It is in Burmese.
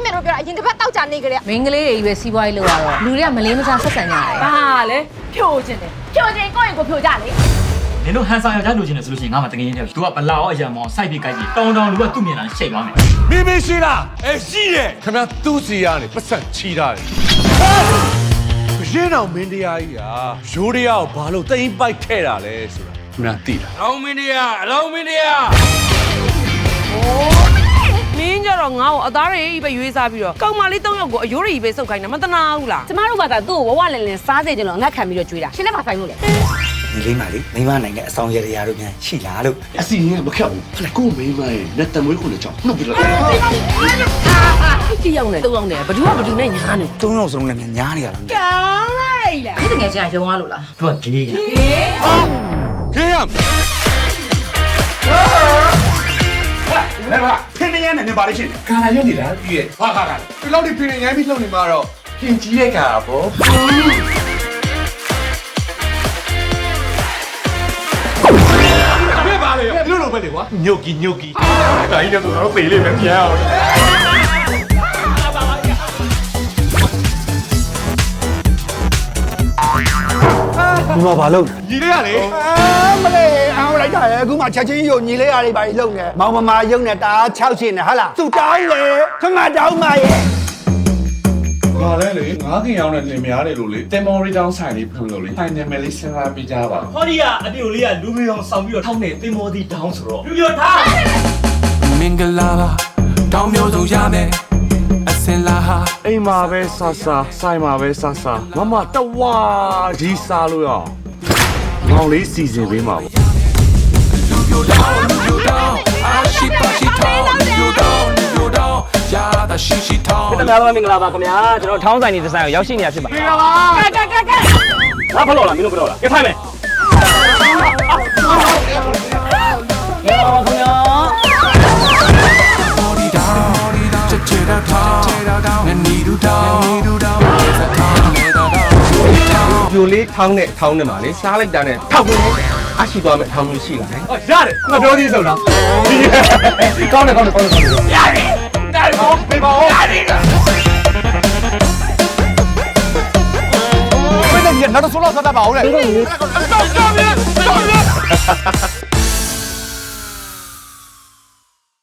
မယ်လို့ပြောတာအရင်တစ်ပတ်တောက်ကြနေကြတယ် မင်းကလေးတွေပဲစီးပွားရေးလုပ်ရတော့လူတွေကမလေးမစားဆက်ဆံကြတယ် ဘာလဲဖြိုခြင်းတယ်ဖြိုခြင်းကိုယ့်ရင်ကိုဖြိုကြလေ နင်တို့ဟန်ဆောင်ယောက်ျားလိုချင်တယ်ဆိုလို့ရှိရင်ငါမှတကယ်ရင်တည်းသူကဘလာရောအရံမောင်စိုက်ပြီးကြိုက်ပြီးတောင်းလူကသူ့မြင်တာရှိတ်သွားမယ် မင်းမရှိလားရှိတယ်ခင်ဗျာသူ့စီကနေပတ်စံချီတာတယ်ရင်းအောင်မင်းတရားကြီးဟာရိုးတရားကိုဘာလို့တိမ်ပိုက်ထဲတာလဲဆိုတာခင်ဗျာသိလားအလောင်းမင်းတရား မင်းကြတော့ငါ့ကိုအသားတွေပဲရွေးစားပြီးတော့ကောင်မလေး၃ယောက်ကိုအယိုးတွေပဲစုပ်ခိုင်းတာမတနာဘူးလား ကျမတို့ကသာသူ့ကိုဝဝလင်လင်စားစေချင်လို့ငတ်ခံပြီးတော့ကြွေးတာရှင်းလက်ပါဆိုင်လို့လေ ဒီလေးမလေးမိမနိုင်တဲ့အဆောင်ရရတို့ပြန်ရှိလားလို့ အစီရင်မခက်ဘူးကိုမိမရဲ့လက်တမွေးခုနဲ့ကြောင်းနှုတ်ပြလိုက် ကြည့်ရောက်နေ၃ယောက်နဲ့ဘယ်သူကဘယ်သူနဲ့ညားနေ သုံးယောက်စလုံးနဲ့ညားနေရတာ ကောင်းလိုက်လား ဒီတကယ်ချင်းကရုံသွားလို့လား သူကဂေးက ခေယံ လဲပါဖင်းနေရနဲ့နေပါလိမ့်ရှင်ကာလာရက်နေလားပြည့်ဟာဟာဒီလောက်ဒီဖင်းနေရိုင်းပြီးလှုပ်နေမှာတော့ပြင်ကြီးတဲ့ကာပေါ့ပြပါလေလို့လို့ပဲလေကွာညုတ်ကြီးဒါကြီးနဲ့ဆိုတော့ပေလေးပဲပြန်အောင်ဒီမှာဘာလုပ် ညီလေးရလေ မလေးအောင်လိုက်တာလေအခုမှချက်ချင်းရုံညီလေးရလေးပါလုံနေမောင်မမာရုံနဲ့တာ6ရှင်နဲ့ဟာလားသူတောင်းလေခမတောင်းမရဲ့ ဘာလဲလေငါးခင်ရောင်းတဲ့လင်မယားတွေလို့လေတင်မော်ရီတောင်းဆိုင်လေးဖွင့်လို့လေဖိုင်နယ်မယ်လေးစဉ်းစားပြကြပါ ဟောဒီကအတူလေးကလူမျိုးအောင်ဆောင်ပြီးတော့ထောင်းနေတင်မောသီးတောင်းဆိုတော့ပြထား မင်္ဂလာပါတောင်းမျိုးစုံရမယ်အစင်လာဟာ အိမ်မှာပဲဆာဆိုင်မှာပဲဆာမမတဝါကြီးစားလို့ရအောင်မောင်လေးစီစဉ်ပေးမှာပေါ့ လူပြိုတောင်းအာရှိပါရှိတောင်းလူပြိုတောင်းရာတာရှိတောင်း တနာပါမင်္ဂလာပါခင်ဗျာကျွန်တော်ထောင်းဆိုင်နေဒီဇိုင်းကိုရောက်ရှိနေရဖြစ်ပါ ကဲ ငါဖလို့လားမင်းတို့ဖလို့လားကြက်ထိုင်မယ်ပြိုလေးထောင်းနဲ့ထောင်းနဲ့ပါလေစားလိုက်တာနဲ့ထောက်ကုန်အရှိသွားမယ်ထောင်းမျိုးရှိလာတယ် ရတယ်ငါပြောသေးဆုံးလား ကောင်းတယ်ရတယ်တယ်ဘောပေးပါဦးရတယ်ဘယ်နဲ့နောက်တော့ဆိုတော့ဆက်တာပါဦးလေ